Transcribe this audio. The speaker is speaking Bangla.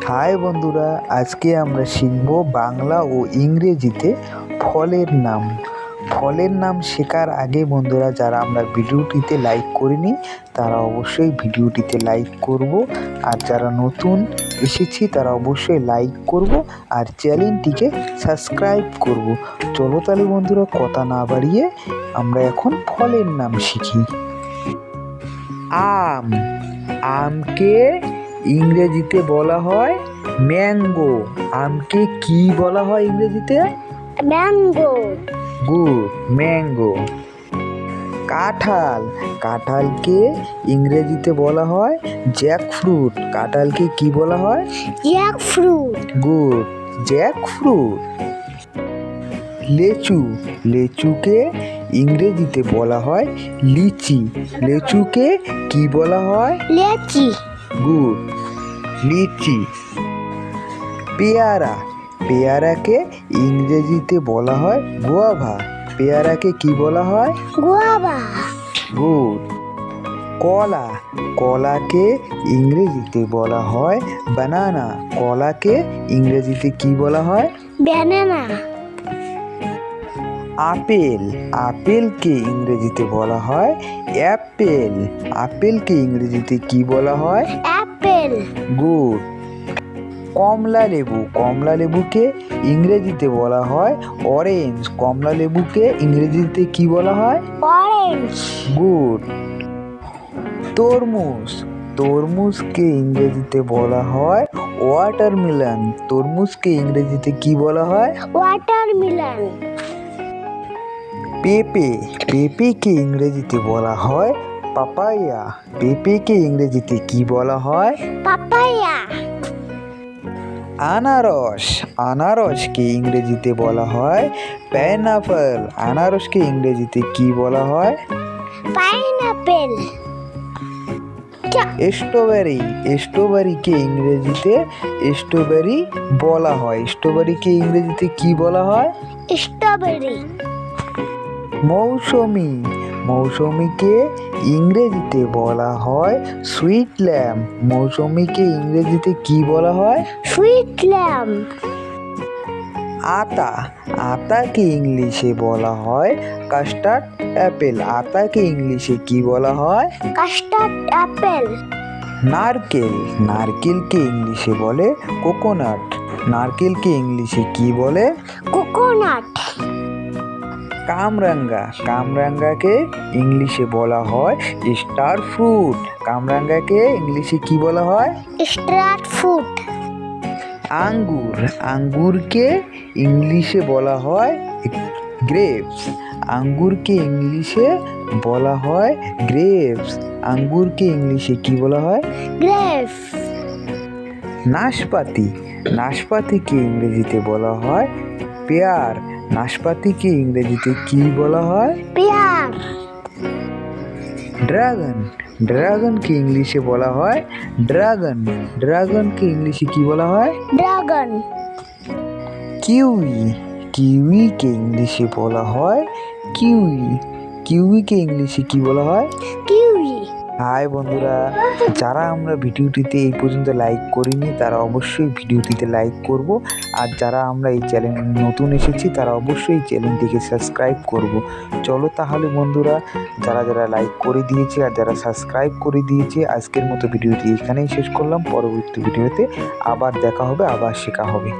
হাই বন্ধুরা, আজকে আমরা শিখব বাংলা ও ইংরেজিতে ফলের নাম। ফলের নাম শেখার আগে বন্ধুরা, যারা আমরা ভিডিওটিতে লাইক করিনি তারা অবশ্যই ভিডিওটিতে লাইক করব, আর যারা নতুন এসেছি তারা অবশ্যই লাইক করব আর চ্যানেলটিকে সাবস্ক্রাইব করব। চলো তাহলে বন্ধুরা, কথা না বাড়িয়ে আমরা এখন ফলের নাম শিখি। আম। আমকে ইংরেজিতে বলা হয় ম্যাঙ্গো। আমকে কি বলা হয় ইংরেজিতে? ম্যাঙ্গো। Good, mango. কাঁঠাল। কাঁঠালকে ইংরেজিতে বলা হয় জ্যাকফ্রুট। কাঁঠালকে কি বলা হয়? জ্যাকফ্রুট। Good, jackfruit. লেচু। লেচুকে ইংরেজিতে বলা হয় লিচি। লেচুকে কি বলা হয়? লেচি। গুড, লিচি। পেয়ারা। পেয়ারাকে ইংরেজিতে বলা হয় গুয়াভা। পেয়ারাকে কি বলা হয়? গুয়াভা। গুড। কলা। কলাকে ইংরেজিতে বলা হয় বানানা। কলাকে ইংরেজিতে কি বলা হয়? ব্যানানা। আপেল। আপেলকে ইংরেজিতে বলা হয় অ্যাপেল। আপেলকে ইংরেজিতে কি বলা হয়? অ্যাপেল। গুড। কমলা লেবু। কমলা লেবুকে ইংরেজিতে বলা হয় অরেঞ্জ। কমলা লেবুকে ইংরেজিতে কি বলা হয়? অরেঞ্জ। গুড। তরমুজ। তরমুজকে ইংরেজিতে বলা হয় ওয়াটারমেলন। তরমুজকে ইংরেজিতে কি বলা হয়? ওয়াটারমেলন। পেঁপে। পেঁপেকে ইংরেজিতে বলা হয় পাপায়া। পেঁপেকে ইংরেজিতে কি বলা হয়? পাপায়া। আনারস। আনারসকে ইংরেজিতে বলা হয় পাইনাপল। আনারসকে ইংরেজিতে কি বলা হয়? পাইনাপেল। স্ট্রবেরি। স্ট্রবেরিকে ইংরেজিতে স্ট্রবেরি বলা হয়। স্ট্রবেরিকে ইংরেজিতে কি বলা হয়? স্ট্রবেরি। মৌসুমী। মৌসুমীকে ইংরেজিতে বলা হয় সুইট ল্যাম। মৌসুমীকে ইংরেজিতে কি বলা হয়? Sweet lamp. আতা। আতাকে ইংলিশে বলা হয় কাস্টার্ড অ্যাপেল। আতাকে ইংলিশে কি বলা হয়? Custard Apple. নারকেল। নারকেলকে ইংলিশে বলে কোকোনাট। নারকেলকে ইংলিশে কি বলে? কোকোনাট। কামরাঙ্গা। কামরাঙ্গাকে ইংলিশে বলা হয় স্টার ফ্রুট। কামরাঙ্গাকে ইংলিশে কি বলা হয়? Star fruit. আঙ্গুর। আঙ্গুরকে ইংলিশে বলা হয় গ্রেপস। আঙ্গুরকে ইংলিশে বলা হয় গ্রেপস। আঙ্গুরকে ইংলিশে কি বলা হয়? গ্রেপস। নাশপাতি। নাশপাতিকে ইংরেজিতে বলা হয় পেয়ার। নাশপাতিকে ইংরেজিতে কি বলা হয়? পেয়ার। ড্রাগন। ড্রাগনকে ইংলিশে বলা হয় ড্রাগন। ড্রাগনকে ইংলিশে কি বলা হয়? ড্রাগন। কিউই। কিউইকে ইংলিশে বলা হয় কিউই। কিউইকে ইংলিশে কি বলা হয়? কিউই। হাই বন্ধুরা, যারা আমরা ভিডিওটিতে এই পর্যন্ত লাইক করিনি তারা অবশ্যই ভিডিওটিতে লাইক করব, আর যারা আমরা এই চ্যানেল নতুন এসেছি তারা অবশ্যই চ্যানেলটিকে সাবস্ক্রাইব করব। চলো তাহলে বন্ধুরা, যারা যারা লাইক করে দিয়েছে আর যারা সাবস্ক্রাইব করে দিয়েছে, আজকের মতো ভিডিওটি এখানেই শেষ করলাম। পরবর্তী ভিডিওতে আবার দেখা হবে, আবার শেখা হবে।